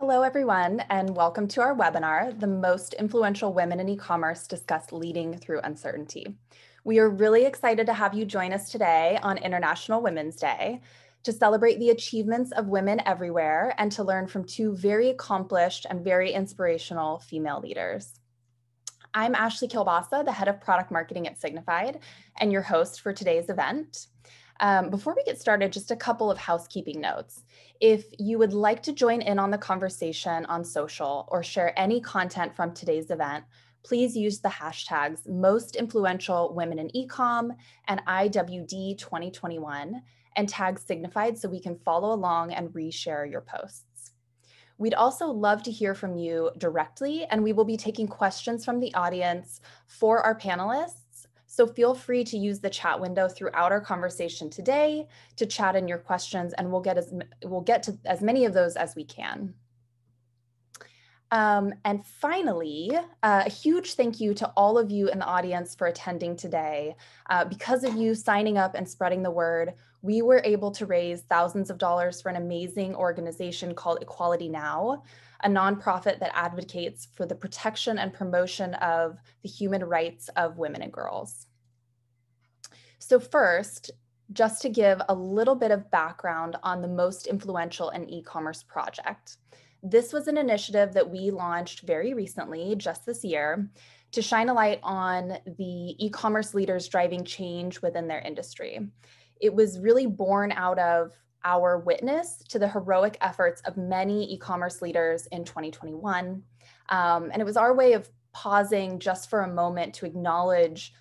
Hello, everyone, and welcome to our webinar, The Most Influential Women in E-Commerce Discuss Leading Through Uncertainty. We are really excited to have you join us today on International Women's Day to celebrate the achievements of women everywhere and to learn from two very accomplished and very inspirational female leaders. I'm Ashley Kilbasa, the head of product marketing at Signifyd, and your host for today's event. Before we get started, just a couple of housekeeping notes. If you would like to join in on the conversation on social or share any content from today's event, please use the hashtags Most Influential Women in Ecom and IWD 2021 and tag Signifyd so we can follow along and reshare your posts. We'd also love to hear from you directly, and we will be taking questions from the audience for our panelists. So feel free to use the chat window throughout our conversation today to chat in your questions, and we'll get to as many of those as we can. And finally, a huge thank you to all of you in the audience for attending today. Because of you signing up and spreading the word, we were able to raise thousands of dollars for an amazing organization called Equality Now, a nonprofit that advocates for the protection and promotion of the human rights of women and girls. So first, just to give a little bit of background on the Most Influential in E-Commerce project. This was an initiative that we launched very recently, just this year, to shine a light on the e-commerce leaders driving change within their industry. It was really born out of our witness to the heroic efforts of many e-commerce leaders in 2021. And it was our way of pausing just for a moment to acknowledge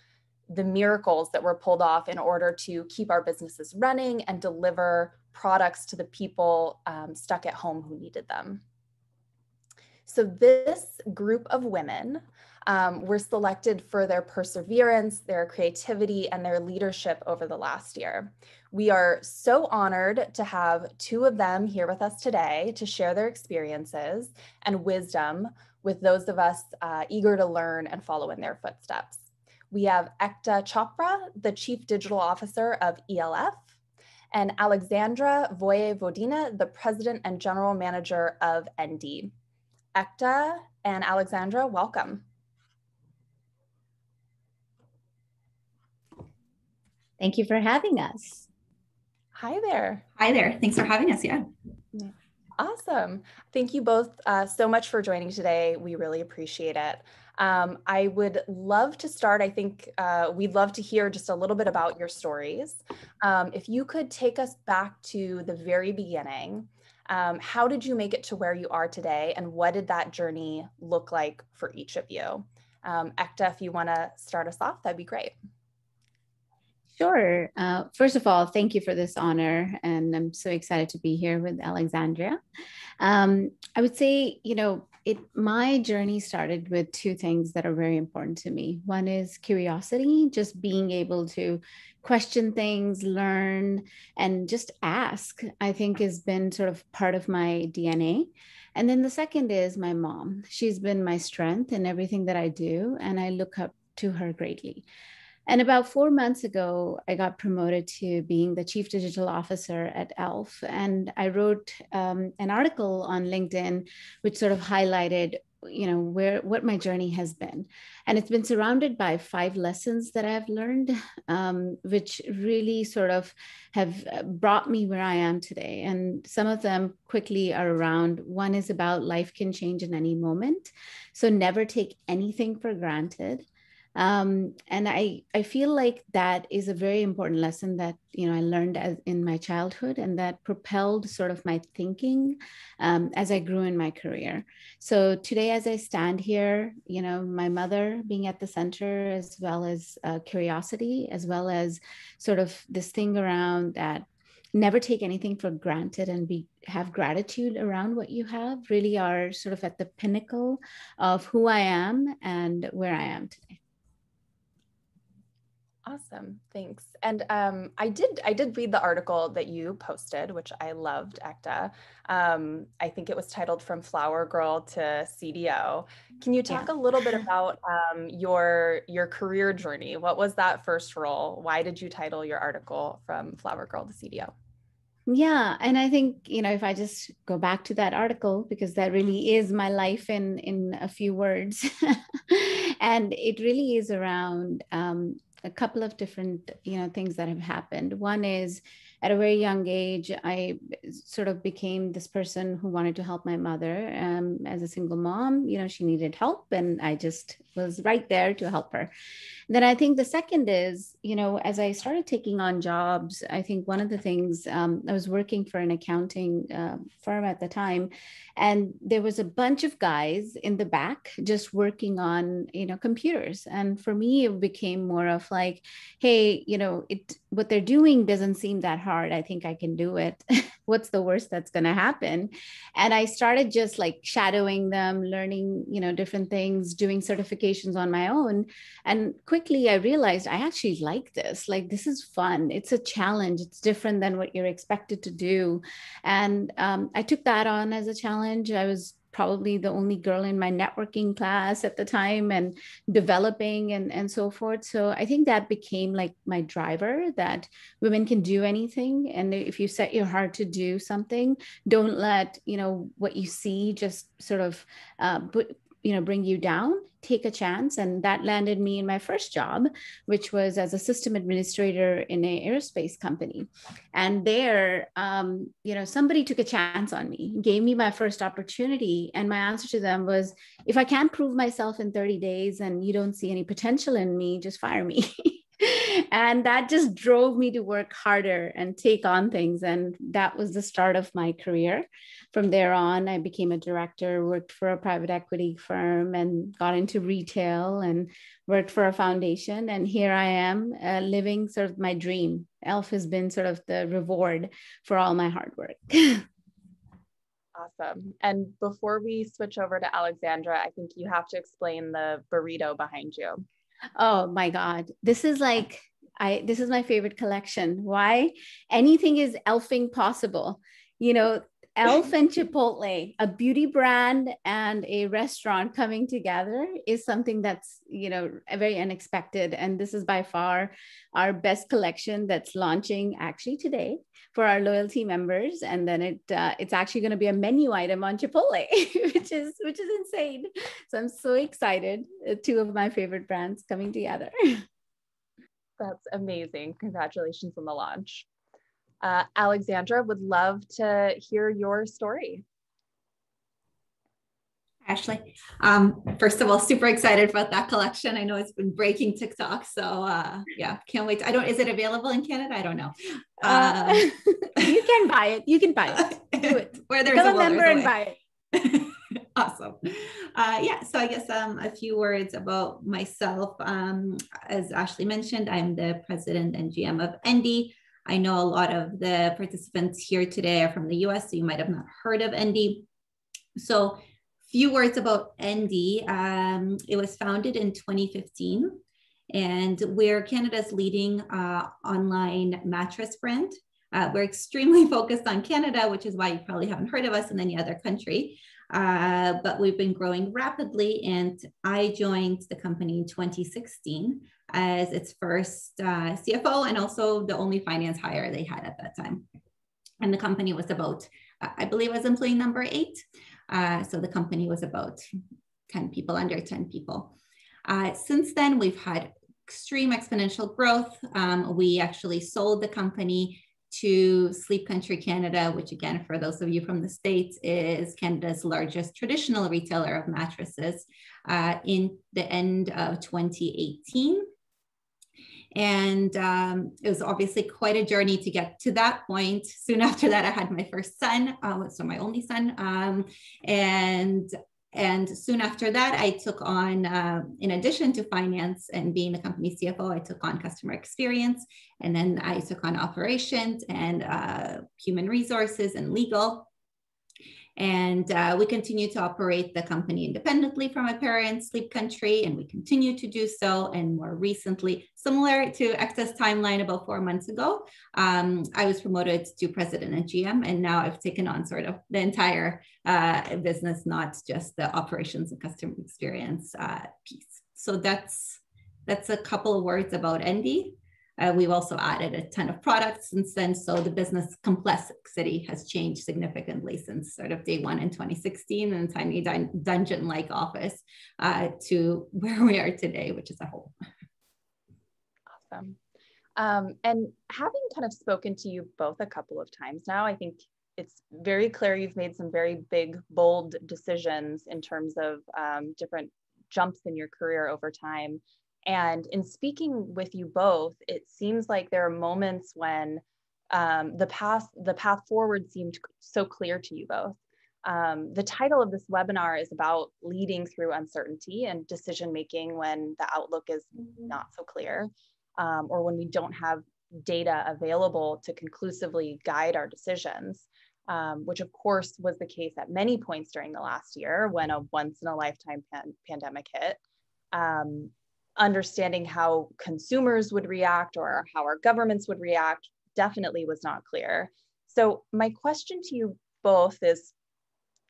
the miracles that were pulled off in order to keep our businesses running and deliver products to the people stuck at home who needed them. So this group of women were selected for their perseverance, their creativity, and their leadership over the last year. We are so honored to have two of them here with us today to share their experiences and wisdom with those of us eager to learn and follow in their footsteps. We have Ekta Chopra, the Chief Digital Officer of E.L.F, and Alexandra Voyevodina, the President and General Manager of Endy. Ekta and Alexandra, welcome. Thank you for having us. Hi there. Hi there. Thanks for having us. Yeah. Awesome. Thank you both so much for joining today. We really appreciate it. I would love to start. I think we'd love to hear just a little bit about your stories. If you could take us back to the very beginning, how did you make it to where you are today, and what did that journey look like for each of you? Ekta, if you want to start us off, that'd be great. Sure. First of all, thank you for this honor, and I'm so excited to be here with Alexandria. I would say, my journey started with two things that are very important to me. One is curiosity, just being able to question things, learn, and just ask, I think has been sort of part of my DNA. And then the second is my mom. She's been my strength in everything that I do, and I look up to her greatly. And about 4 months ago, I got promoted to being the Chief Digital Officer at E.L.F. And I wrote an article on LinkedIn, which sort of highlighted, what my journey has been. And it's been surrounded by 5 lessons that I've learned, which really sort of have brought me where I am today. And some of them quickly are around, one is about life can change in any moment. So never take anything for granted. And I feel like that is a very important lesson that, I learned in my childhood, and that propelled sort of my thinking as I grew in my career. So today, as I stand here, my mother being at the center, as well as curiosity, as well as sort of this thing around that never take anything for granted and have gratitude around what you have, really are sort of at the pinnacle of who I am and where I am today. Awesome, thanks. And I did read the article that you posted, which I loved, Ekta. I think it was titled "From Flower Girl to CDO." Can you talk a little bit about your career journey? What was that first role? Why did you title your article "From Flower Girl to CDO"? Yeah. And I think, if I just go back to that article, because that really is my life in a few words. And it really is around a couple of different, things that have happened. One is at a very young age, I sort of became this person who wanted to help my mother as a single mom. She needed help, and I just was right there to help her. Then I think the second is, as I started taking on jobs, I think one of the things, I was working for an accounting firm at the time, and there was a bunch of guys in the back just working on, computers. And for me, it became more of like, hey, what they're doing doesn't seem that hard. I think I can do it. What's the worst that's going to happen? And I started just like shadowing them, learning, different things, doing certifications on my own. And quickly I realized I actually like this. Like, this is fun. It's a challenge. It's different than what you're expected to do. And I took that on as a challenge. I was probably the only girl in my networking class at the time, and developing and so forth. So I think that became like my driver, that women can do anything. And if you set your heart to do something, don't let, what you see just sort of bring you down. Take a chance. And that landed me in my first job, which was as a system administrator in an aerospace company. And there, somebody took a chance on me, gave me my first opportunity. And my answer to them was, if I can't prove myself in 30 days and you don't see any potential in me, just fire me. And that just drove me to work harder and take on things. And that was the start of my career. From there on, I became a director, worked for a private equity firm, and got into retail and worked for a foundation. And here I am living sort of my dream. E.L.F has been sort of the reward for all my hard work. Awesome. And before we switch over to Alexandra, I think you have to explain the burrito behind you. Oh my God. This is like, this is my favorite collection. Why? Anything is elfing possible. E.L.F and Chipotle, a beauty brand and a restaurant coming together, is something that's, very unexpected. And this is by far our best collection that's launching actually today for our loyalty members. And then it's actually going to be a menu item on Chipotle, which is insane. So I'm so excited. Two of my favorite brands coming together. That's amazing. Congratulations on the launch. Alexandra, would love to hear your story. Ashley, first of all, super excited about that collection. I know it's been breaking TikTok, so yeah, can't wait. Is it available in Canada? I don't know. You can buy it. You can buy it. Do it. Where there's become a member and buy it. Awesome. Yeah, so I guess a few words about myself. As Ashley mentioned, I'm the president and GM of Endy. I know a lot of the participants here today are from the US, so you might have not heard of Endy. So few words about Endy. It was founded in 2015, and we're Canada's leading online mattress brand. We're extremely focused on Canada, which is why you probably haven't heard of us in any other country. But we've been growing rapidly, and I joined the company in 2016 as its first CFO, and also the only finance hire they had at that time. And the company was about, I believe, was employee number 8. So the company was about 10 people, under 10 people. Since then, we've had extreme exponential growth. We actually sold the company to Sleep Country Canada, which again, for those of you from the States, is Canada's largest traditional retailer of mattresses in the end of 2018. And it was obviously quite a journey to get to that point. Soon after that, I had my first son, so my only son. And soon after that, I took on, in addition to finance and being the company CFO, I took on customer experience. And then I took on operations and human resources and legal. And we continue to operate the company independently from my parents, Sleep Country, and we continue to do so. And more recently, similar to X's timeline about 4 months ago, I was promoted to president and GM, and now I've taken on sort of the entire business, not just the operations and customer experience piece. So that's a couple of words about Endy. We've also added a ton of products since then. So the business complexity has changed significantly since sort of day one in 2016 and tiny dungeon-like office to where we are today, which is a whole. Awesome. And having kind of spoken to you both a couple of times now, I think it's very clear you've made some very big, bold decisions in terms of different jumps in your career over time. And in speaking with you both, it seems like there are moments when the path forward seemed so clear to you both. The title of this webinar is about leading through uncertainty and decision-making when the outlook is not so clear, or when we don't have data available to conclusively guide our decisions, which of course was the case at many points during the last year when a once-in-a-lifetime pandemic hit. Understanding how consumers would react or how our governments would react definitely was not clear. So my question to you both is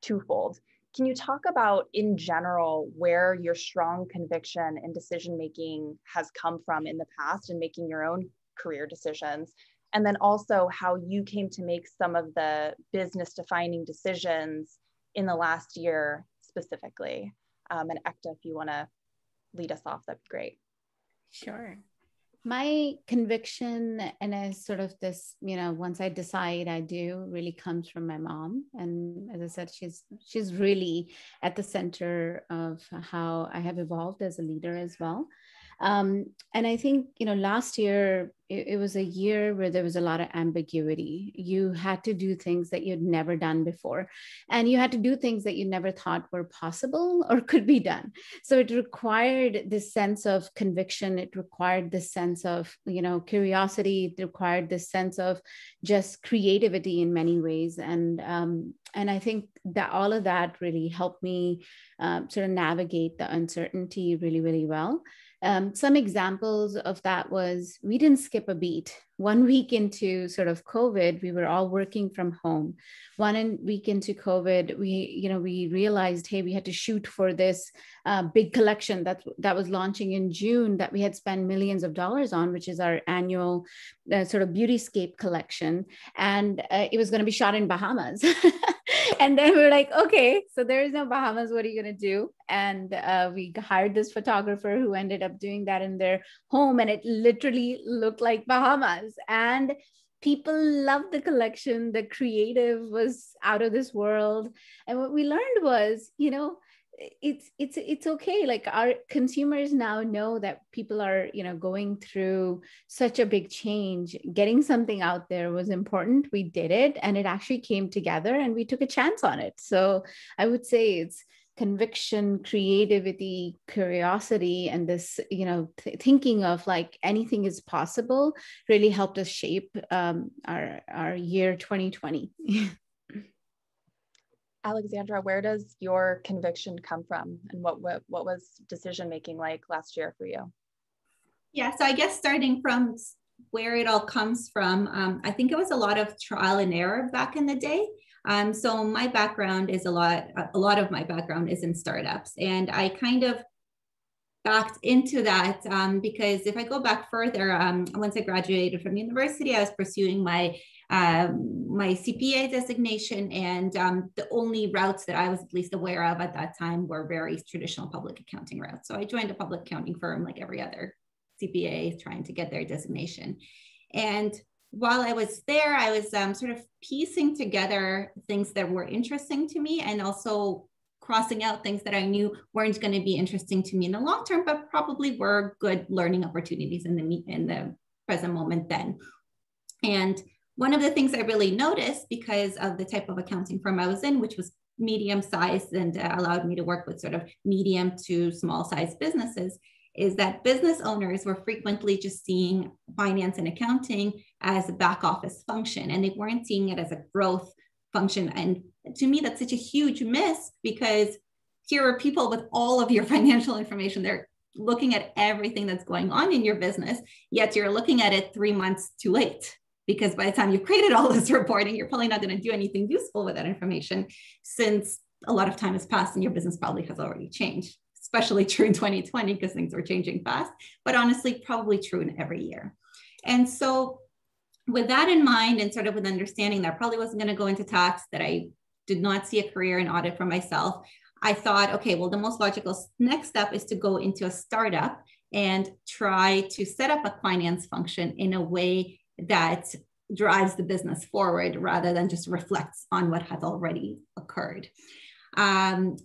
twofold. Can you talk about, in general, where your strong conviction and decision-making has come from in the past in making your own career decisions? And then also how you came to make some of the business-defining decisions in the last year specifically. And Ekta, if you want to lead us off, that'd be great. Sure. My conviction and as sort of this, once I decide I do, really comes from my mom. And as I said, she's really at the center of how I have evolved as a leader as well. And I think, last year, it was a year where there was a lot of ambiguity. You had to do things that you'd never done before, and you had to do things that you never thought were possible or could be done. So it required this sense of conviction. It required this sense of, curiosity. It required this sense of just creativity in many ways. And I think that all of that really helped me sort of navigate the uncertainty really, really well. Some examples of that was we didn't skip a beat. 1 week into sort of COVID, we were all working from home. 1 week into COVID, we realized, hey, we had to shoot for this big collection that was launching in June that we had spent millions of dollars on, which is our annual sort of beautyscape collection. And it was going to be shot in Bahamas. And then we were like, okay, so there is no Bahamas. What are you going to do? And we hired this photographer who ended up doing that in their home. And it literally looked like Bahamas. And people loved the collection. The creative was out of this world. And what we learned was, it's okay. Like our consumers now know that people are, going through such a big change. Getting something out there was important. We did it, and it actually came together, and we took a chance on it. So I would say it's conviction, creativity, curiosity, and this, thinking of like anything is possible really helped us shape our year 2020. Alexandra, where does your conviction come from, and what was decision making like last year for you? Yeah, so I guess starting from where it all comes from, I think it was a lot of trial and error back in the day. So my background is a lot of my background is in startups, and I kind of backed into that because if I go back further, once I graduated from university, I was pursuing my CPA designation, and the only routes that I was at least aware of at that time were very traditional public accounting routes. So I joined a public accounting firm like every other CPA trying to get their designation. And while I was there, I was sort of piecing together things that were interesting to me, and also crossing out things that I knew weren't going to be interesting to me in the long term, but probably were good learning opportunities in the present moment then. And one of the things I really noticed, because of the type of accounting firm I was in, which was medium sized and allowed me to work with sort of medium to small sized businesses, is that business owners were frequently just seeing finance and accounting as a back office function, and they weren't seeing it as a growth function. And to me, that's such a huge miss, because here are people with all of your financial information. They're looking at everything that's going on in your business, yet you're looking at it 3 months too late. Because by the time you've created all this reporting, you're probably not going to do anything useful with that information, since a lot of time has passed and your business probably has already changed. Especially true in 2020 because things are changing fast, but honestly, probably true in every year. And so with that in mind, and sort of with understanding that I probably wasn't going to go into tax, that I did not see a career in audit for myself, I thought, okay, well, the most logical next step is to go into a startup and try to set up a finance function in a way that drives the business forward rather than just reflects on what has already occurred. And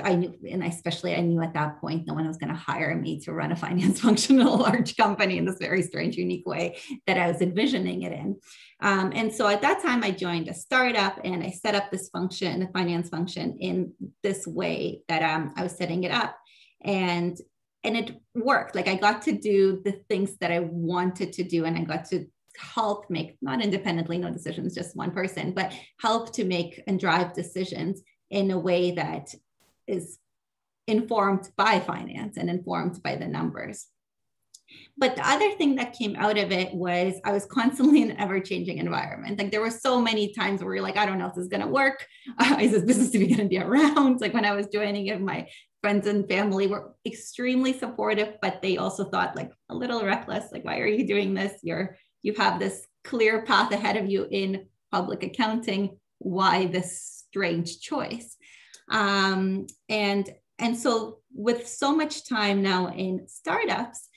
I knew, and especially I knew at that point, no one was going to hire me to run a finance function in a large company in this very strange, unique way that I was envisioning it in. And so at that time, I joined a startup and I set up this function, the finance function, in this way that I was setting it up. And it worked. Like I got to do the things that I wanted to do, and I got to help make, not independently, no decisions, just one person, but help to make and drive decisions in a way that is informed by finance and informed by the numbers. But the other thing that came out of it was I was constantly in an ever-changing environment. Like there were so many times where you're like, I don't know if this is going to work. Is this business even going to be around? Like when I was joining it, my friends and family were extremely supportive, but they also thought like a little reckless. Like, why are you doing this? You have this clear path ahead of you in public accounting. Why this strange choice? And so with so much time now in startups,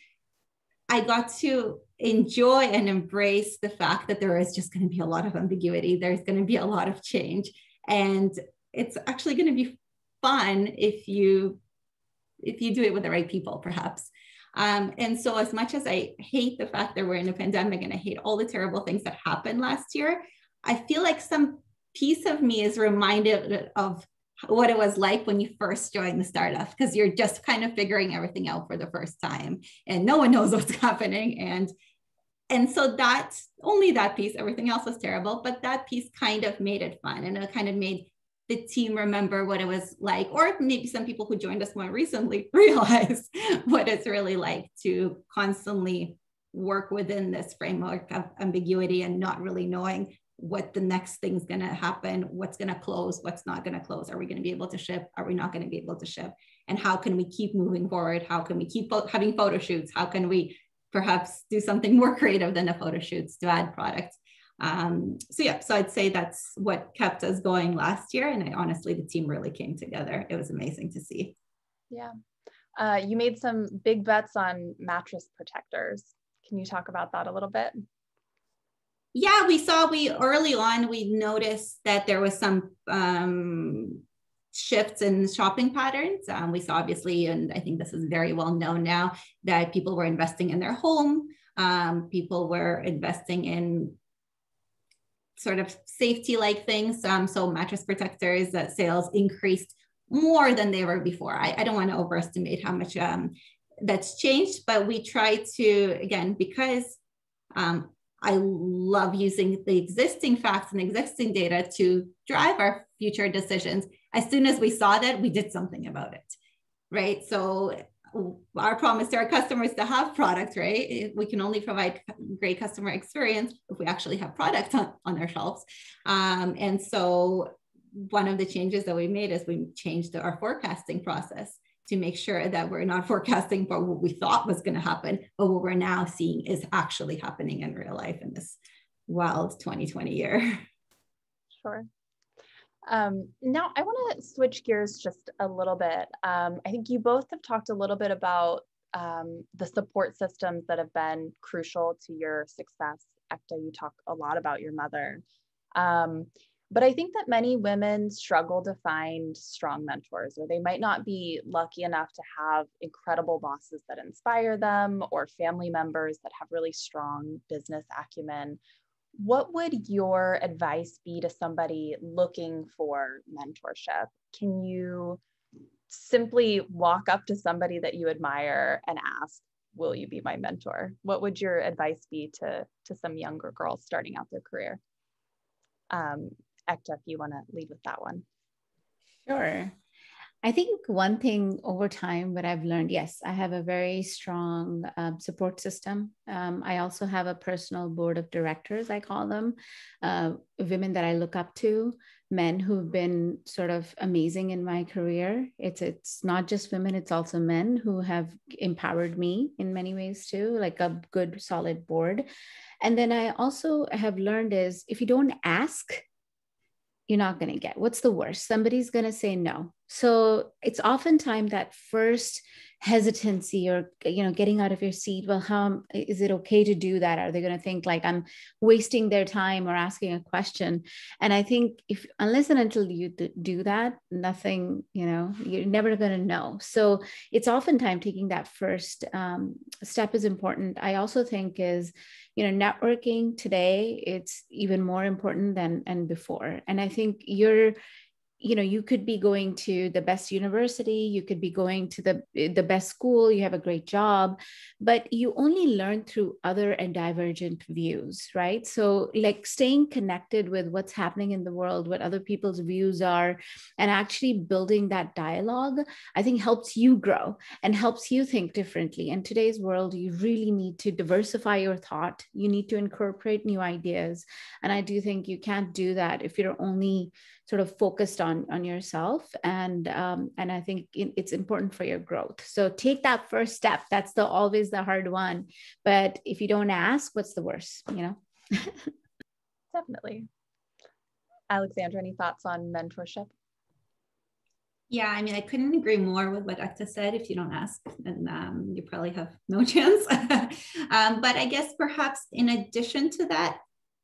I got to enjoy and embrace the fact that there is just going to be a lot of ambiguity. There's going to be a lot of change, and it's actually going to be fun if you do it with the right people, perhaps. And so as much as I hate the fact that we're in a pandemic and I hate all the terrible things that happened last year, I feel like some piece of me is reminded of what it was like when you first joined the startup, because you're just kind of figuring everything out for the first time and no one knows what's happening. And so that's only that piece, everything else was terrible, but that piece kind of made it fun, and it kind of made the team remember what it was like, or maybe some people who joined us more recently realize what it's really like to constantly work within this framework of ambiguity and not really knowing what the next thing's going to happen, what's going to close, what's not going to close. Are we going to be able to ship? Are we not going to be able to ship? And how can we keep moving forward? How can we keep having photo shoots? How can we perhaps do something more creative than the photo shoots to add products? So I'd say that's what kept us going last year. And honestly, the team really came together. It was amazing to see. Yeah. You made some big bets on mattress protectors. Can you talk about that a little bit? Yeah, early on, we noticed that there was some shifts in shopping patterns. We saw obviously, and I think this is very well known now, that people were investing in their home. People were investing in sort of safety-like things. So mattress protectors, sales increased more than they were before. I don't want to overestimate how much that's changed, but we try to, again, because I love using the existing facts and existing data to drive our future decisions. As soon as we saw that, we did something about it, right? So our promise to our customers to have products, right? We can only provide great customer experience if we actually have products on our shelves. And so one of the changes that we made is we changed our forecasting process to make sure that we're not forecasting for what we thought was going to happen, but what we're now seeing is actually happening in real life in this wild 2020 year. Sure. Now I want to switch gears just a little bit. I think you both have talked a little bit about the support systems that have been crucial to your success. Ekta, you talk a lot about your mother. But I think that many women struggle to find strong mentors, or they might not be lucky enough to have incredible bosses that inspire them, or family members that have really strong business acumen. What would your advice be to somebody looking for mentorship? Can you simply walk up to somebody that you admire and ask, will you be my mentor? What would your advice be to some younger girls starting out their career? Ekta, if you want to lead with that one. Sure. I think one thing over time, what I've learned, yes, I have a very strong support system. I also have a personal board of directors, I call them, women that I look up to, men who've been sort of amazing in my career. It's not just women, it's also men who have empowered me in many ways too, like a good solid board. And then I also have learned is if you don't ask, you're not going to get. What's the worst? Somebody's going to say no. So it's oftentimes that first hesitancy or, getting out of your seat. Well, how is it okay to do that? Are they going to think like I'm wasting their time or asking a question? And I think unless and until you do that, nothing, you're never going to know. So it's oftentimes taking that first step is important. I also think is, networking today, it's even more important than before. And I think you could be going to the best university, you could be going to the best school, you have a great job, but you only learn through other and divergent views, right? So like staying connected with what's happening in the world, what other people's views are, and actually building that dialogue, I think helps you grow and helps you think differently. In today's world, you really need to diversify your thought. You need to incorporate new ideas. And I do think you can't do that if you're only sort of focused on yourself. And I think it's important for your growth. So take that first step. That's always the hard one. But if you don't ask, what's the worst, Definitely. Alexandra, any thoughts on mentorship? Yeah, I mean, I couldn't agree more with what Ekta said. If you don't ask, then you probably have no chance. But I guess perhaps in addition to that,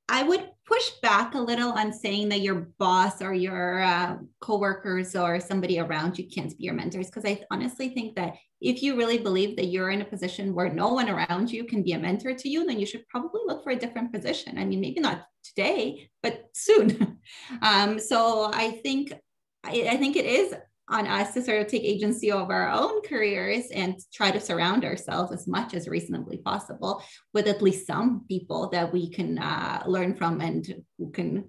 I would push back a little on saying that your boss or your coworkers or somebody around you can't be your mentors, because I honestly think that if you really believe that you're in a position where no one around you can be a mentor to you, then you should probably look for a different position. I mean, maybe not today, but soon. So I think it is on us to sort of take agency over our own careers and try to surround ourselves as much as reasonably possible with at least some people that we can learn from and who can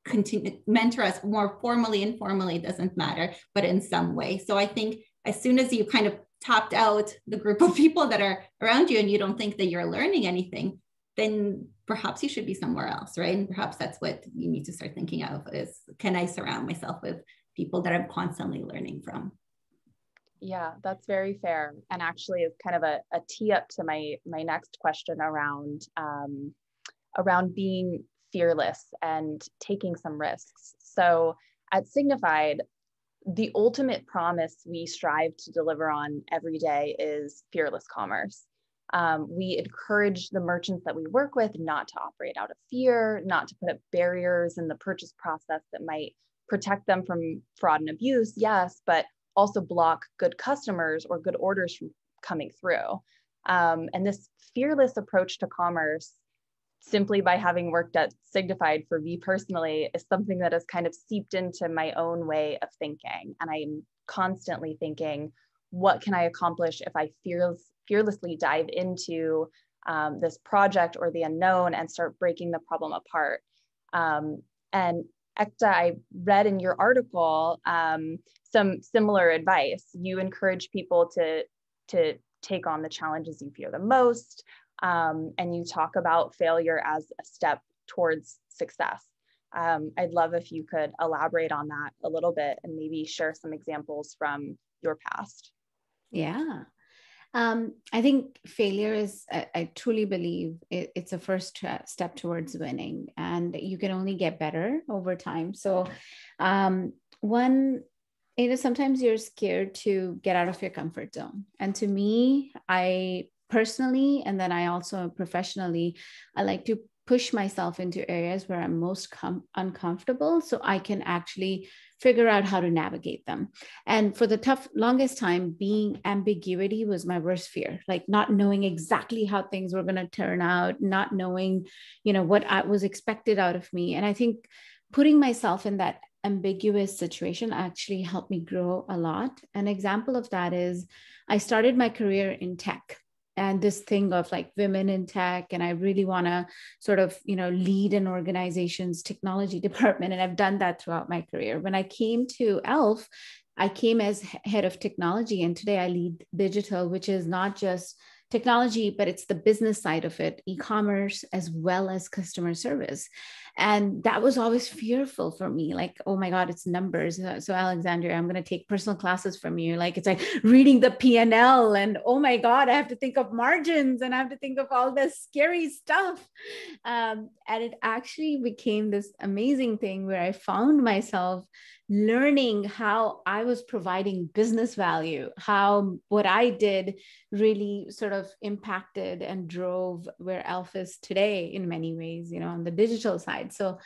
continue mentor us more formally, informally, doesn't matter, but in some way. So I think as soon as you kind of topped out the group of people that are around you and you don't think that you're learning anything, then perhaps you should be somewhere else, right? And perhaps that's what you need to start thinking of is, can I surround myself with people that I'm constantly learning from? Yeah, that's very fair. And actually is kind of a tee up to my next question around being fearless and taking some risks. So at Signifyd, the ultimate promise we strive to deliver on every day is fearless commerce. We encourage the merchants that we work with not to operate out of fear, not to put up barriers in the purchase process that might protect them from fraud and abuse, yes, but also block good customers or good orders from coming through. And this fearless approach to commerce, simply by having worked at Signifyd for me personally, is something that has kind of seeped into my own way of thinking. And I'm constantly thinking, what can I accomplish if I fearlessly dive into this project or the unknown and start breaking the problem apart? And Ekta, I read in your article some similar advice. You encourage people to take on the challenges you fear the most, and you talk about failure as a step towards success. I'd love if you could elaborate on that a little bit and maybe share some examples from your past. Yeah. I think failure is, I truly believe it's a first step towards winning, and you can only get better over time. So sometimes you're scared to get out of your comfort zone. And to me, I personally, and then I also professionally, I like to push myself into areas where I'm most uncomfortable so I can actually figure out how to navigate them. And for the longest time, being ambiguity was my worst fear, like not knowing exactly how things were going to turn out, not knowing, what was expected out of me. And I think putting myself in that ambiguous situation actually helped me grow a lot. An example of that is I started my career in tech. and this thing of like women in tech, and I really want to sort of, lead an organization's technology department. And I've done that throughout my career. When I came to E.L.F, I came as head of technology, and today I lead digital, which is not just technology, but it's the business side of it, e-commerce as well as customer service. And that was always fearful for me. Like, oh my God, it's numbers. So Alexandria, I'm going to take personal classes from you. Like, it's like reading the P&L, and oh my God, I have to think of margins, and I have to think of all this scary stuff. And it actually became this amazing thing where I found myself learning how I was providing business value, how what I did really sort of impacted and drove where E.L.F is today in many ways, on the digital side. So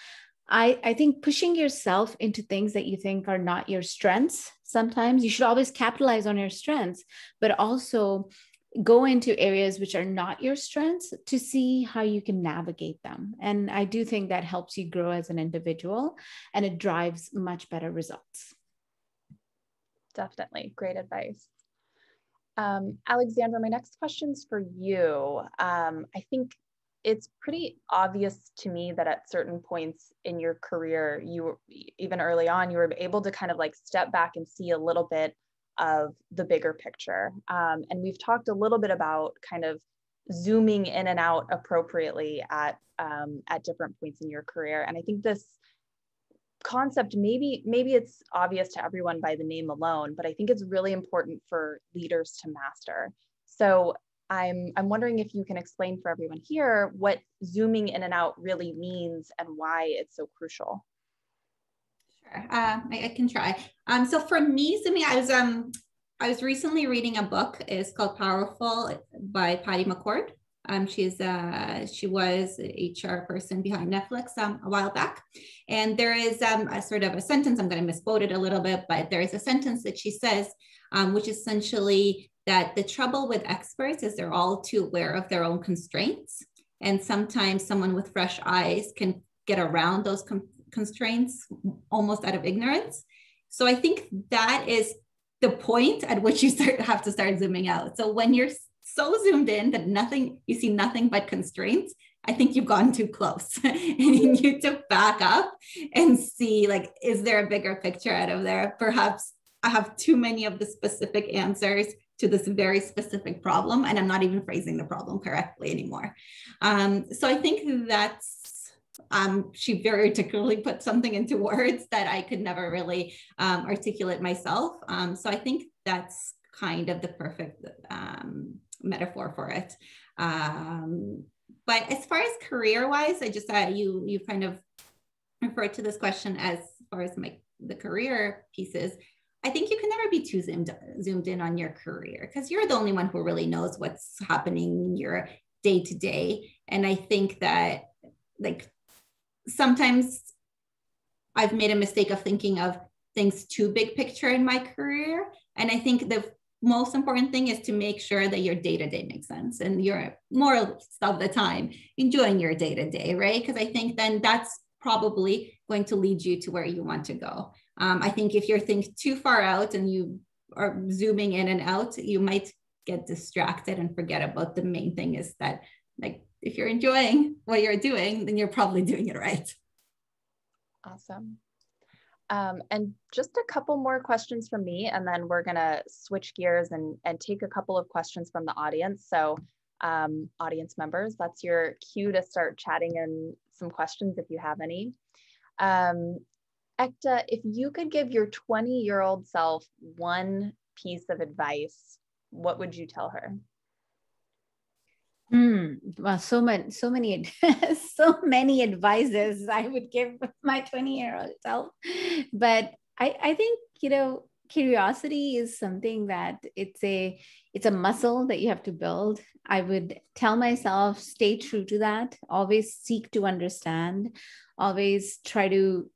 I think pushing yourself into things that you think are not your strengths, sometimes you should always capitalize on your strengths, but also go into areas which are not your strengths to see how you can navigate them. And I do think that helps you grow as an individual, and it drives much better results. Definitely. Great advice. Alexandra, my next question's for you. I think it's pretty obvious to me that at certain points in your career, you were, even early on, you were able to kind of like step back and see a little bit of the bigger picture. And we've talked a little bit about kind of zooming in and out appropriately at different points in your career. And I think this concept, maybe it's obvious to everyone by the name alone, but I think it's really important for leaders to master. So I'm wondering if you can explain for everyone here what zooming in and out really means and why it's so crucial. Sure, I can try. So for me, zooming, I was recently reading a book. It's called Powerful by Patty McCord. She was an HR person behind Netflix a while back. And there is a sort of a sentence, I'm going to misquote it a little bit, but there is a sentence that she says, which is essentially that the trouble with experts is they're all too aware of their own constraints. And sometimes someone with fresh eyes can get around those constraints almost out of ignorance. So I think that is the point at which you have to start zooming out. So when you're so zoomed in that you see nothing but constraints, I think you've gone too close. And you need to back up and see, like, is there a bigger picture out of there? Perhaps I have too many of the specific answers to this very specific problem, and I'm not even phrasing the problem correctly anymore. So I think that's, she very articulately put something into words that I could never really articulate myself. So I think that's kind of the perfect metaphor for it. But as far as career-wise, I just you kind of referred to this question as far as the career pieces. I think you can never be too zoomed in on your career, because you're the only one who really knows what's happening in your day-to-day. And I think that, like, sometimes I've made a mistake of thinking of things too big picture in my career. And I think the most important thing is to make sure that your day-to-day makes sense and you're more of the time enjoying your day-to-day, right? Because I think then that's probably going to lead you to where you want to go. I think if you're thinking too far out and you are zooming in and out, you might get distracted and forget about the main thing is that, like, if you're enjoying what you're doing, then you're probably doing it right. Awesome. And just a couple more questions from me, and then we're gonna switch gears and take a couple of questions from the audience. So audience members, that's your cue to start chatting in some questions if you have any. Ekta, if you could give your 20-year-old self one piece of advice, what would you tell her? Well, so many advices I would give my 20-year-old self. But I think, curiosity is something that it's a muscle that you have to build. I would tell myself, stay true to that, always seek to understand, always try to,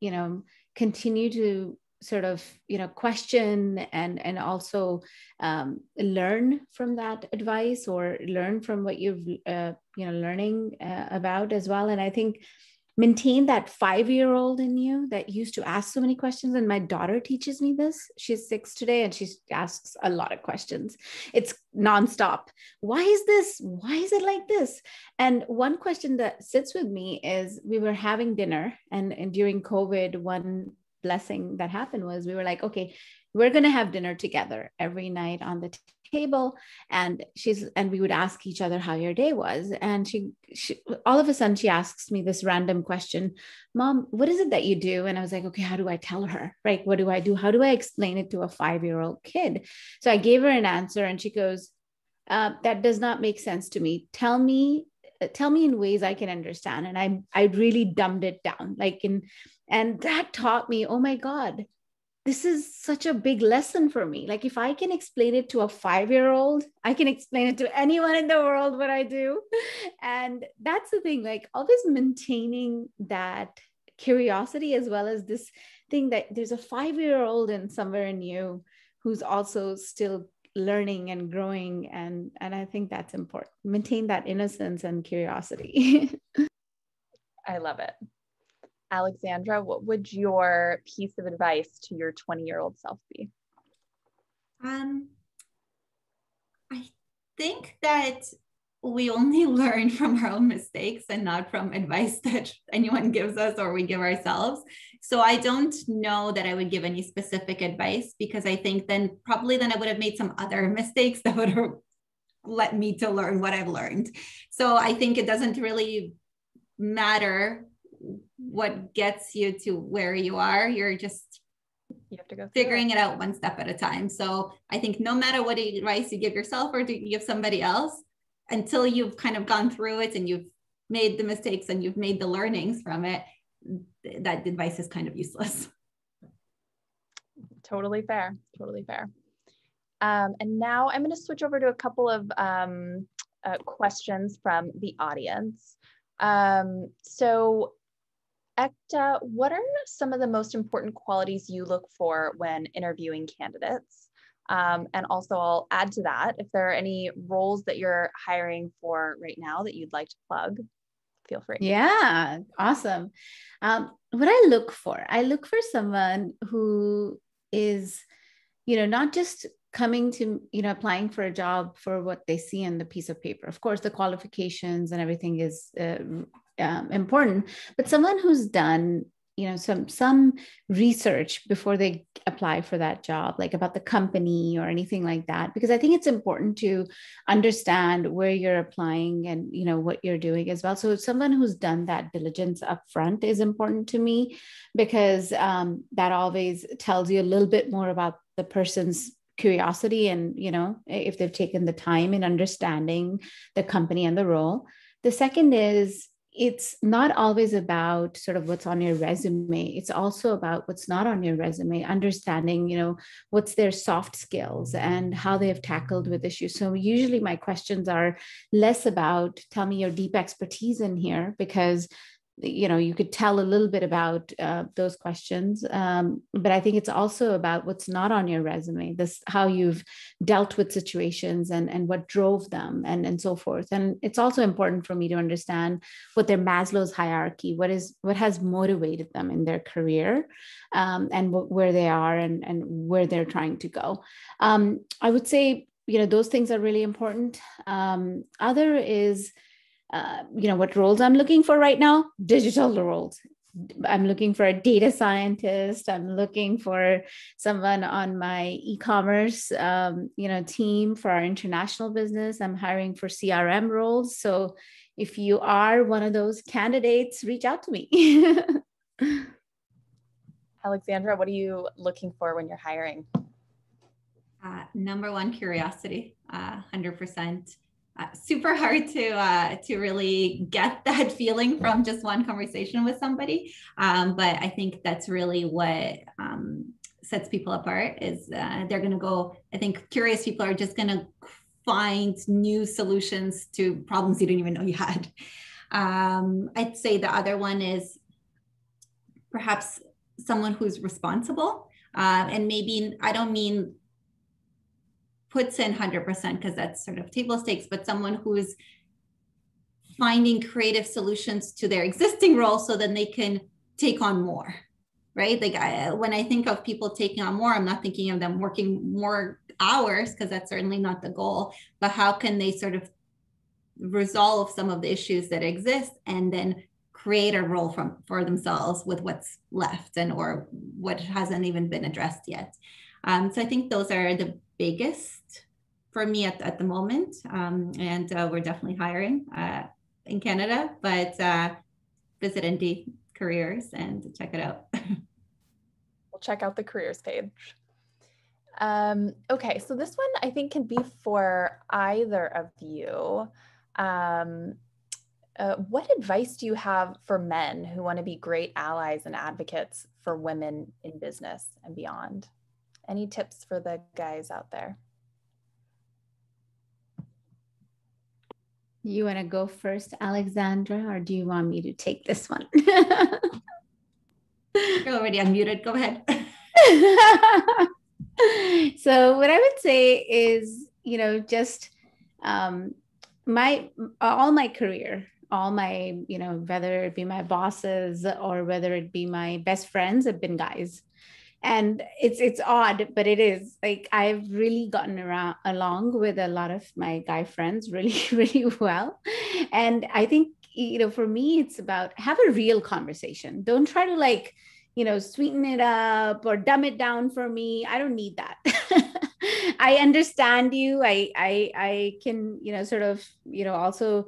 continue to sort of, question and also learn from that advice or learn from what you've, learning about as well. And I think maintain that 5-year-old in you that used to ask so many questions. And my daughter teaches me this. She's 6 today and she asks a lot of questions. It's nonstop. Why is this? Why is it like this? And one question that sits with me is, we were having dinner, and during COVID, one blessing that happened was we were like, okay, we're going to have dinner together every night on the table. And we would ask each other how your day was. And she all of a sudden she asks me this random question, Mom, what is it that you do? And I was like, okay, how do I tell her? Right? What do I do? How do I explain it to a 5-year-old kid? So I gave her an answer and she goes, that does not make sense to me. Tell me in ways I can understand. And I really dumbed it down, and that taught me, oh my God, this is such a big lesson for me. Like, if I can explain it to a 5-year-old, I can explain it to anyone in the world what I do. And that's the thing, like always maintaining that curiosity, as well as this thing that there's a 5-year-old in somewhere in you who's also still learning and growing. And I think that's important. Maintain that innocence and curiosity. I love it. Alexandra, what would your piece of advice to your 20-year-old self be? I think that we only learn from our own mistakes and not from advice that anyone gives us or we give ourselves. So I don't know that I would give any specific advice, because I think then I would have made some other mistakes that would have led me to learn what I've learned. So I think it doesn't really matter what gets you to where you are. You have to go figuring it out one step at a time. So I think no matter what advice you give yourself or do you give somebody else, until you've kind of gone through it and you've made the mistakes and you've made the learnings from it, that advice is kind of useless. Totally fair. Totally fair. And now I'm going to switch over to a couple of questions from the audience. So Ekta, what are some of the most important qualities you look for when interviewing candidates? And also I'll add to that, if there are any roles that you're hiring for right now that you'd like to plug, feel free. Yeah, awesome. What I look for someone who is, not just coming to, applying for a job for what they see on the piece of paper. Of course, the qualifications and everything is important, but someone who's done, some research before they apply for that job, like about the company or anything like that, because I think it's important to understand where you're applying and, what you're doing as well. So someone who's done that diligence up front is important to me, because that always tells you a little bit more about the person's curiosity and, if they've taken the time in understanding the company and the role. The second is, it's not always about sort of what's on your resume. It's also about what's not on your resume, understanding, what's their soft skills and how they have tackled with issues. So usually my questions are less about, tell me your deep expertise in here, because you could tell a little bit about those questions. But I think it's also about what's not on your resume, how you've dealt with situations and what drove them and so forth. And it's also important for me to understand what their Maslow's hierarchy, what has motivated them in their career, and where they are and where they're trying to go. I would say, those things are really important. Other is, what roles I'm looking for right now, digital roles. I'm looking for a data scientist. I'm looking for someone on my e-commerce, team for our international business. I'm hiring for CRM roles. So if you are one of those candidates, reach out to me. Alexandra, what are you looking for when you're hiring? Number one, curiosity, 100%. Super hard to really get that feeling from just one conversation with somebody. But I think that's really what sets people apart is they're going to go, I think curious people are just going to find new solutions to problems you didn't even know you had. I'd say the other one is perhaps someone who's responsible. And maybe, I don't mean puts in 100% because that's sort of table stakes, but someone who's finding creative solutions to their existing role so then they can take on more, right? Like when I think of people taking on more, I'm not thinking of them working more hours, because that's certainly not the goal, but how can they sort of resolve some of the issues that exist and then create a role for themselves with what's left and or what hasn't even been addressed yet. So I think those are the biggest for me at the moment. And we're definitely hiring in Canada, but visit Endy Careers and check it out. We'll check out the careers page. Okay, so this one I think can be for either of you. What advice do you have for men who want to be great allies and advocates for women in business and beyond? Any tips for the guys out there? You want to go first, Alexandra, or do you want me to take this one? You're already unmuted. Go ahead. So what I would say is, just all my career, all my, whether it be my bosses or whether it be my best friends, have been guys. And it's odd, but it is like I've really gotten along with a lot of my guy friends really, really well. And I think, for me, it's about have a real conversation. Don't try to sweeten it up or dumb it down for me. I don't need that. I understand you. I can, sort of, also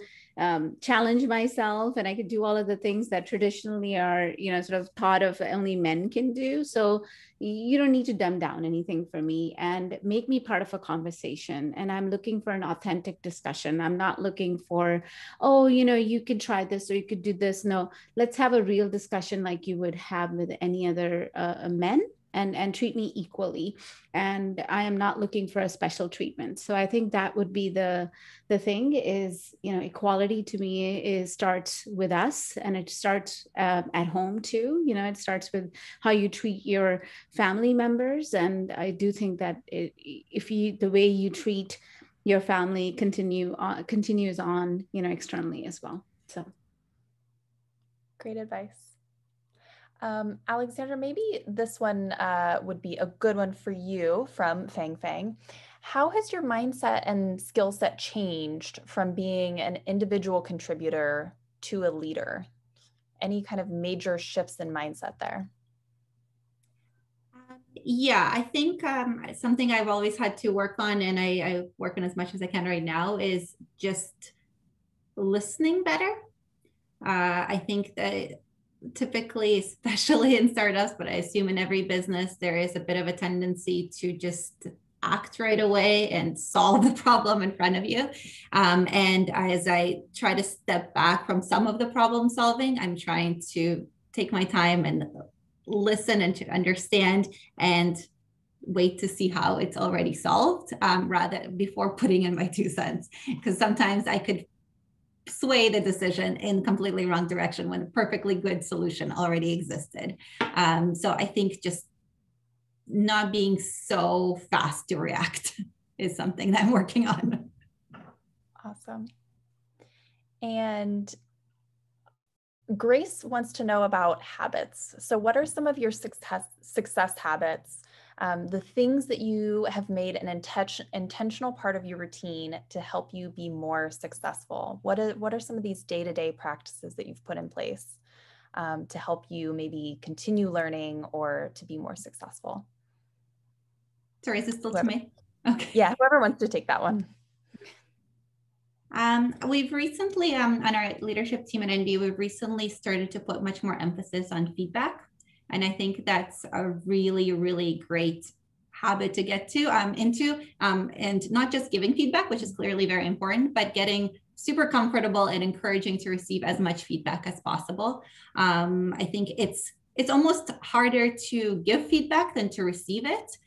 challenge myself, and I could do all of the things that traditionally are, sort of thought of only men can do. So you don't need to dumb down anything for me, and make me part of a conversation. And I'm looking for an authentic discussion. I'm not looking for, oh, you could try this or you could do this. No, let's have a real discussion like you would have with any other men. And treat me equally. And I am not looking for a special treatment. So I think that would be the thing is, equality to me starts with us, and it starts at home too. It starts with how you treat your family members. And I do think that the way you treat your family continues on, externally as well. So. Great advice. Alexandra, maybe this one would be a good one for you from Fang Fang. How has your mindset and skill set changed from being an individual contributor to a leader? Any kind of major shifts in mindset there? Yeah, I think something I've always had to work on, and I work on as much as I can right now, is just listening better. I think that typically, especially in startups, but I assume in every business, there is a bit of a tendency to just act right away and solve the problem in front of you. And as I try to step back from some of the problem solving, I'm trying to take my time and listen and to understand and wait to see how it's already solved, rather before putting in my 2 cents. Because sometimes I could sway the decision in completely wrong direction when a perfectly good solution already existed. So I think just not being so fast to react is something that I'm working on. Awesome. And Grace wants to know about habits. So what are some of your success habits, the things that you have made an intentional part of your routine to help you be more successful? What are some of these day-to-day practices that you've put in place to help you maybe continue learning or to be more successful? Sorry, is this still to me? Okay. Yeah, whoever wants to take that one. We've recently, on our leadership team at Endy, we've recently started to put much more emphasis on feedback. And I think that's a really, really great habit to get into, and not just giving feedback, which is clearly very important, but getting super comfortable and encouraging to receive as much feedback as possible. I think it's almost harder to give feedback than to receive it.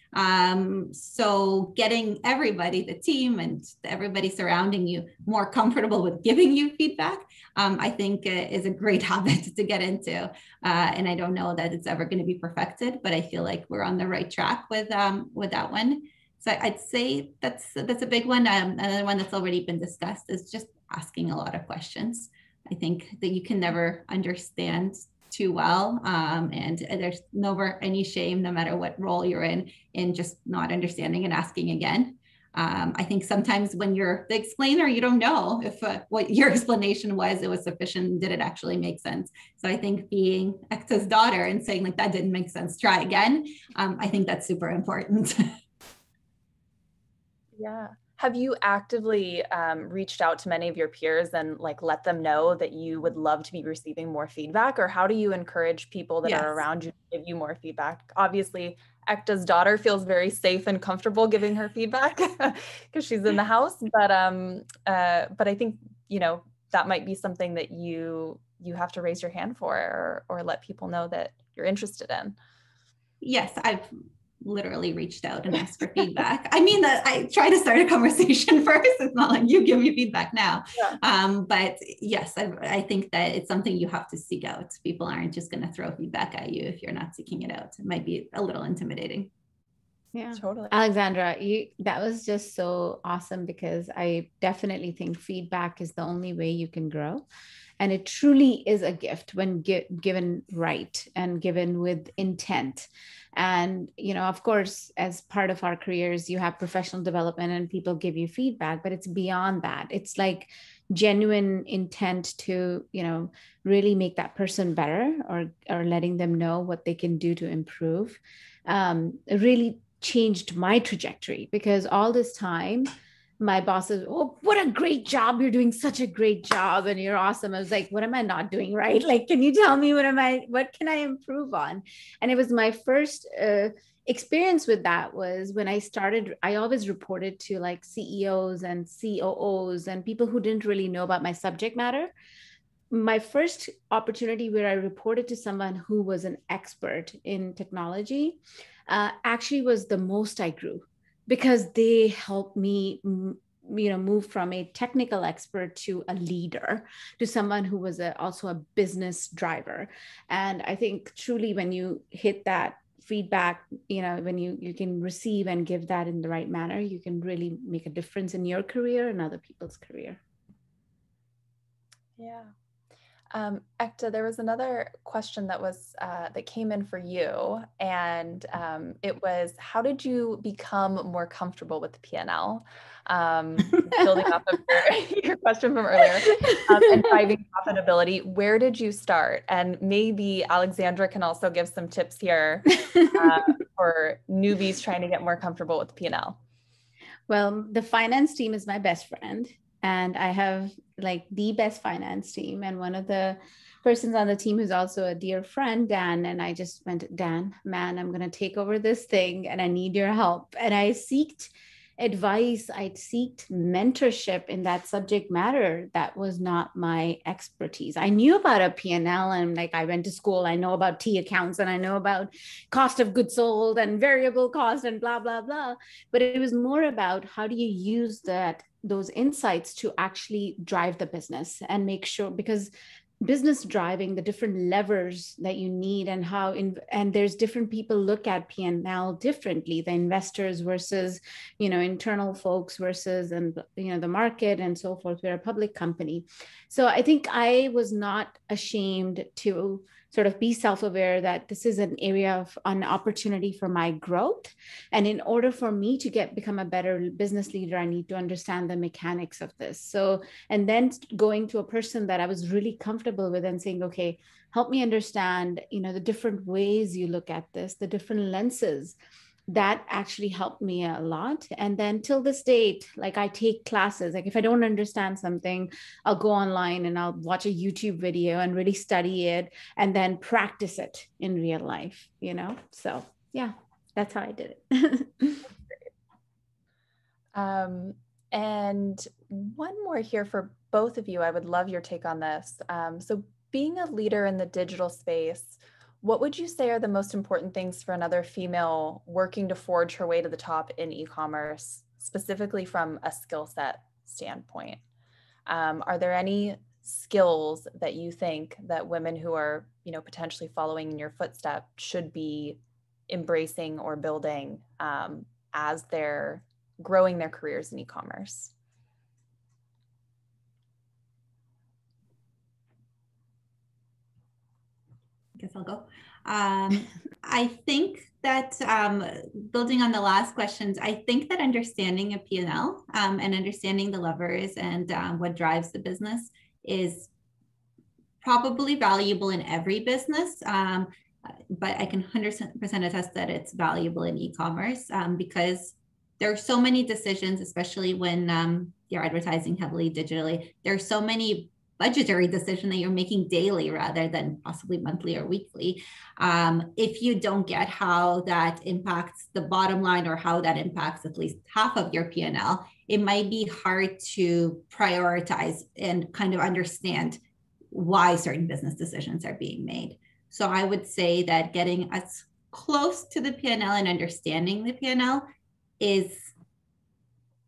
So getting everybody, the team and everybody surrounding you, more comfortable with giving you feedback, I think is a great habit to get into. And I don't know that it's ever going to be perfected, but I feel like we're on the right track with that one. So I'd say that's a big one. Another one that's already been discussed is just asking a lot of questions. I think that you can never understand too well, and there's never any shame, no matter what role you're in just not understanding and asking again. I think sometimes when you're the explainer, you don't know if what your explanation was, it was sufficient. Did it actually make sense? So I think being Ekta's daughter and saying like, that didn't make sense, try again. I think that's super important. Yeah. Have you actively reached out to many of your peers and like let them know that you would love to be receiving more feedback? Or how do you encourage people that Yes. are around you to give you more feedback? Obviously, Ekta's daughter feels very safe and comfortable giving her feedback because she's in the house. But I think, you know, that might be something that you have to raise your hand for, or let people know that you're interested in. Yes, I've literally reached out and asked for feedback. I mean, I try to start a conversation first. It's not like you give me feedback now. Yeah. But yes, I think that it's something you have to seek out. People aren't just going to throw feedback at you if you're not seeking it out. It might be a little intimidating. Yeah, totally. Alexandra, that was just so awesome, because I definitely think feedback is the only way you can grow. And it truly is a gift when given right and given with intent. And, you know, of course, as part of our careers, you have professional development and people give you feedback, but it's beyond that. It's like genuine intent to, you know, really make that person better, or letting them know what they can do to improve. Really changed my trajectory, because all this time my boss says, "Oh, what a great job. You're doing such a great job and you're awesome." I was like, what am I not doing right? Like, can you tell me what can I improve on? And it was my first experience with that was when I always reported to like CEOs and COOs and people who didn't really know about my subject matter. My first opportunity where I reported to someone who was an expert in technology actually was the most I grew, because they helped me, move from a technical expert to a leader, to someone who was also a business driver. And I think truly when you hit that feedback, when you can receive and give that in the right manner, you can really make a difference in your career and other people's career. Yeah. Ekta, there was another question that came in for you, and it was, how did you become more comfortable with the P&L? Building off of your question from earlier, and driving profitability, where did you start? And maybe Alexandra can also give some tips here for newbies trying to get more comfortable with the P&L. Well, the finance team is my best friend, and I have like the best finance team. And one of the persons on the team who's also a dear friend, Dan, and I just went, "Dan, man, I'm going to take over this thing and I need your help." And I sought advice, I sought mentorship in that subject matter. That was not my expertise. I knew about a P&L, and like I went to school, I know about T accounts, and I know about cost of goods sold and variable cost and blah, blah, blah. But it was more about how do you use those insights to actually drive the business and make sure, because business driving, the different levers that you need, and and there's different people look at P&L differently, the investors versus, internal folks versus, and, the market and so forth. We're a public company. So I think I was not ashamed to sort of be self-aware that this is an area of an opportunity for my growth. And in order for me to become a better business leader, I need to understand the mechanics of this. So, and then going to a person that I was really comfortable with and saying, okay, help me understand, the different ways you look at this, the different lenses. That actually helped me a lot. And then till this date, like I take classes, like if I don't understand something, I'll go online and I'll watch a YouTube video and really study it and then practice it in real life, So yeah, that's how I did it. And one more here for both of you. I would love your take on this. So being a leader in the digital space, what would you say are the most important things for another female working to forge her way to the top in e-commerce, specifically from a skill set standpoint? Are there any skills that you think that women who are, potentially following in your footsteps should be embracing or building as they're growing their careers in e-commerce? I guess I'll go. I think that building on the last questions, I think that understanding a P&L and understanding the levers and what drives the business is probably valuable in every business. But I can 100% attest that it's valuable in e-commerce because there are so many decisions, especially when you're advertising heavily digitally. There are so many budgetary decisions that you're making daily rather than possibly monthly or weekly. If you don't get how that impacts the bottom line or how that impacts at least half of your P&L, it might be hard to prioritize and kind of understand why certain business decisions are being made. So I would say that getting as close to the P&L and understanding the P&L is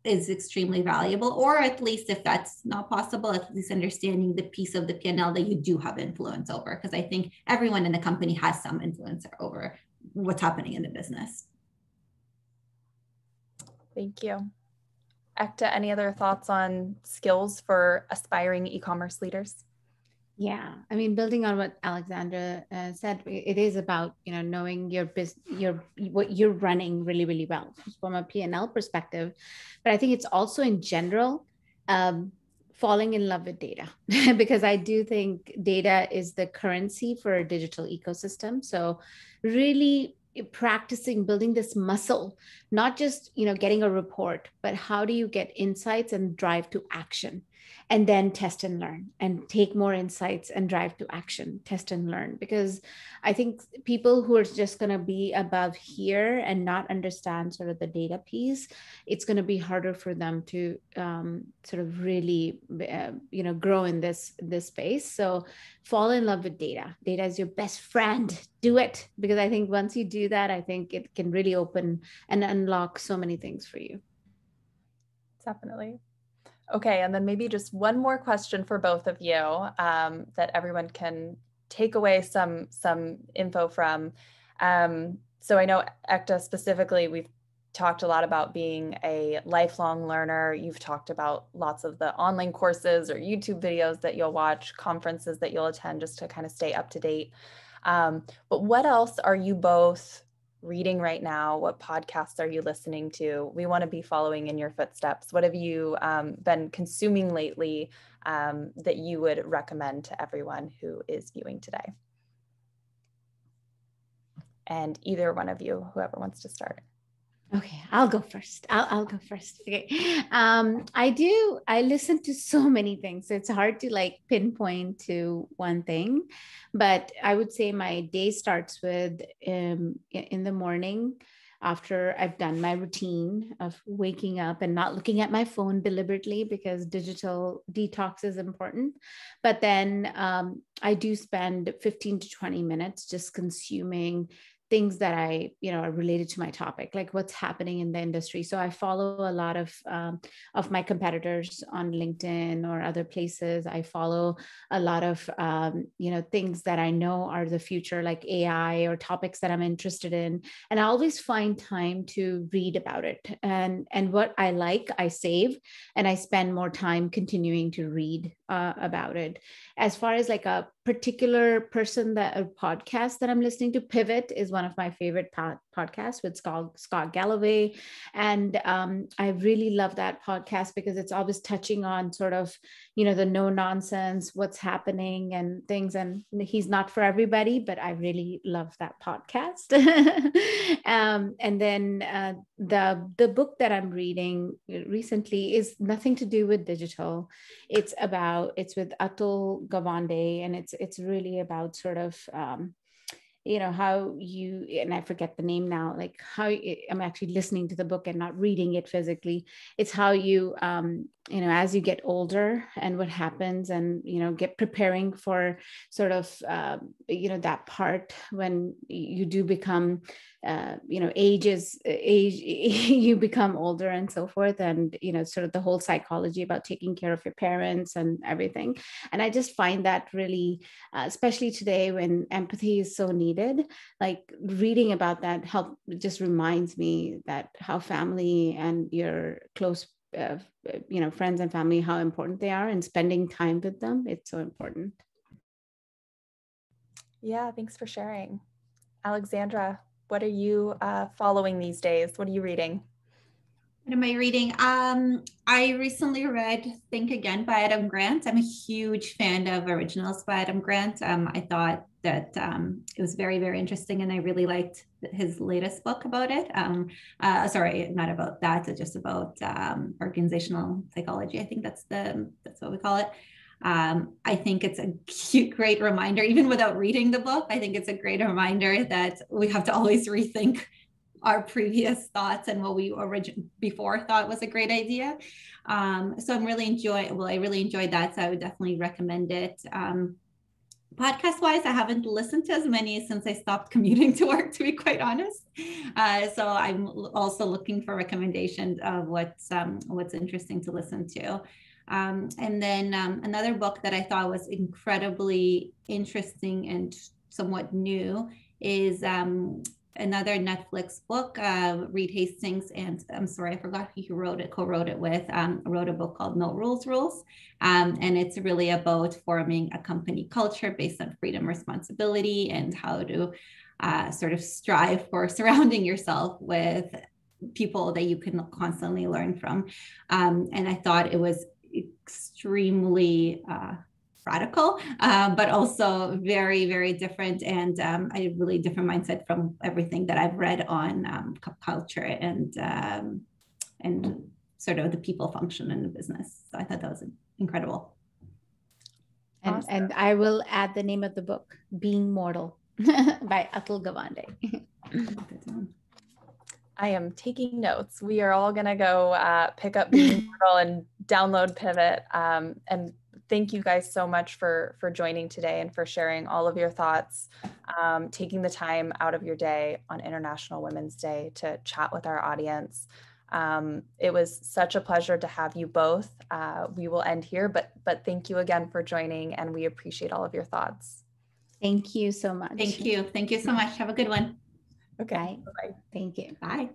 extremely valuable, or at least if that's not possible, at least understanding the piece of the P&L that you do have influence over, because I think everyone in the company has some influence over what's happening in the business. Thank you. Ekta, any other thoughts on skills for aspiring e-commerce leaders? Yeah, I mean, building on what Alexandra said, it is about, you know, knowing your business, what you're running really, really well from a P&L perspective. But I think it's also in general falling in love with data, because I do think data is the currency for a digital ecosystem. So really practicing building this muscle, not just, you know, getting a report, but how do you get insights and drive to action? And then test and learn and take more insights and drive to action, test and learn. Because I think people who are just going to be above here and not understand sort of the data piece, it's going to be harder for them to sort of really, you know, grow in this space. So fall in love with data. Data is your best friend. Do it. Because I think once you do that, I think it can really open and unlock so many things for you. Definitely. Okay, and then maybe just one more question for both of you that everyone can take away some info from. So I know, Ekta, specifically, we've talked a lot about being a lifelong learner. You've talked about lots of the online courses or YouTube videos that you'll watch, conferences that you'll attend just to kind of stay up to date. But what else are you both reading right now? What podcasts are you listening to? We want to be following in your footsteps. What have you been consuming lately that you would recommend to everyone who is viewing today? And either one of you, whoever wants to start. Okay, I'll go first. I'll go first. Okay. I listen to so many things. So it's hard to like pinpoint to one thing, but I would say my day starts with in the morning after I've done my routine of waking up and not looking at my phone deliberately, because digital detox is important. But then I do spend 15 to 20 minutes just consuming things that I, you know, are related to my topic, like what's happening in the industry. So I follow a lot of my competitors on LinkedIn or other places. I follow a lot of, you know, things that I know are the future, like AI or topics that I'm interested in. And I always find time to read about it. And what I like, I save, and I spend more time continuing to read about it. As far as like a particular person, that a podcast that I'm listening to, Pivot is one of my favorite podcasts with Scott Galloway. And I really love that podcast because it's always touching on sort of, you know, the no nonsense, what's happening and things. And he's not for everybody, but I really love that podcast. And then the book that I'm reading recently is nothing to do with digital. It's with Atul Gawande, and it's really about sort of you know, how you, and I forget the name now, like how I'm actually listening to the book and not reading it physically. It's how you as you get older and what happens, and, get preparing for sort of, that part when you do become, age, you become older and so forth. And, sort of the whole psychology about taking care of your parents and everything. And I just find that really, especially today when empathy is so needed, like reading about that just reminds me that how family and your close friends and family, how important they are, and spending time with them, it's so important. Yeah, thanks for sharing. Alexandra, what are you following these days? What are you reading? What am I reading? I recently read Think Again by Adam Grant. I'm a huge fan of originals by Adam Grant. I thought that it was very, very interesting, and I really liked his latest book about it. Sorry, not about that, just about organizational psychology. I think that's what we call it. I think it's a cute, great reminder, even without reading the book. I think it's a great reminder that we have to always rethink our previous thoughts and what we before thought was a great idea. So I really enjoyed that. So I would definitely recommend it. Podcast wise, I haven't listened to as many since I stopped commuting to work, to be quite honest. So I'm also looking for recommendations of what's interesting to listen to. And then another book that I thought was incredibly interesting and somewhat new is another Netflix book. Reed Hastings, and I'm sorry, I forgot who he co-wrote it with, wrote a book called No Rules Rules. And it's really about forming a company culture based on freedom, responsibility, and how to sort of strive for surrounding yourself with people that you can constantly learn from. And I thought it was extremely radical, but also very, very different, and a really different mindset from everything that I've read on culture and sort of the people function in the business. So I thought that was incredible. And, awesome. And I will add the name of the book, Being Mortal by Atul Gawande. I am taking notes. We are all going to go pick up Being Mortal and download Pivot. And thank you guys so much for joining today and for sharing all of your thoughts, taking the time out of your day on International Women's Day to chat with our audience. It was such a pleasure to have you both. We will end here, but thank you again for joining, and we appreciate all of your thoughts. Thank you so much. Thank you. Thank you so much. Have a good one. Okay. Bye. Bye. Thank you. Bye.